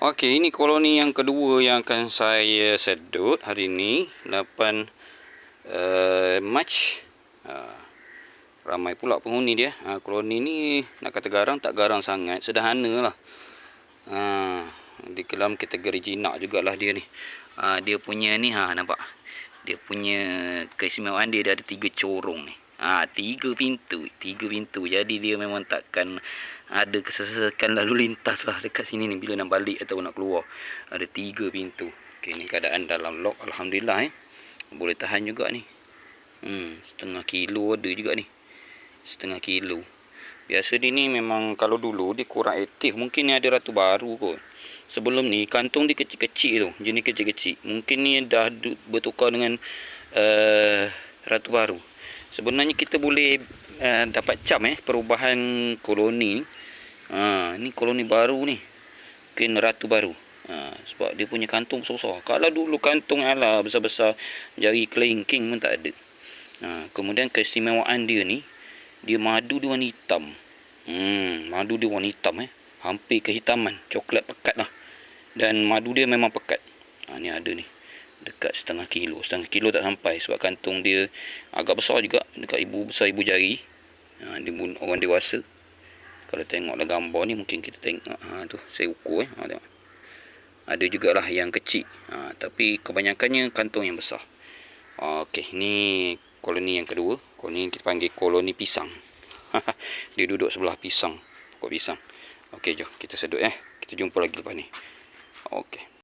Okey, ini koloni yang kedua yang akan saya sedut hari ini, 8 Mac. Ramai pula penghuni dia. Koloni ni nak kata garang tak garang sangat, sederhana lah. Di dalam kategori jinak jugalah dia ni. Dia punya ni nampak. Dia punya keistimewaan dia ada 3 corong ni. 3 pintu. Jadi dia memang takkan ada kesesakan lalu lintas lah dekat sini ni bila nak balik atau nak keluar. Ada 3 pintu. Okey, ni keadaan dalam lock, alhamdulillah boleh tahan juga ni. Setengah kilo ada juga ni. Setengah kilo. Biasa dia ni memang kalau dulu dia kurang aktif. Mungkin ni ada ratu baru kot. Sebelum ni kantung dia kecil-kecil tu. Jenis kecil-kecil. Mungkin ni dah bertukar dengan ratu baru. Sebenarnya kita boleh dapat cam perubahan koloni. Ni koloni baru ni. Mungkin ratu baru. Sebab dia punya kantung besar-besar. Kalau dulu kantung ala besar-besar jari kelingking pun tak ada. Kemudian keistimewaan dia ni, dia madu dia warna hitam. Madu dia warna hitam hampir kehitaman, coklat pekat lah. Dan madu dia memang pekat. Ni ada ni. Dekat setengah kilo tak sampai sebab kantung dia agak besar juga, dekat besar ibu jari. Dia orang dewasa. Kalau tengoklah gambar ni mungkin kita tengok tu saya ukur tengok. Ada jugalah yang kecil. Tapi kebanyakannya kantung yang besar. Okey, ni koloni yang kedua. Koloni kita panggil koloni pisang. Dia duduk sebelah pisang, pokok pisang. Okey, jom kita sedut Kita jumpa lagi lepas ni. Okey.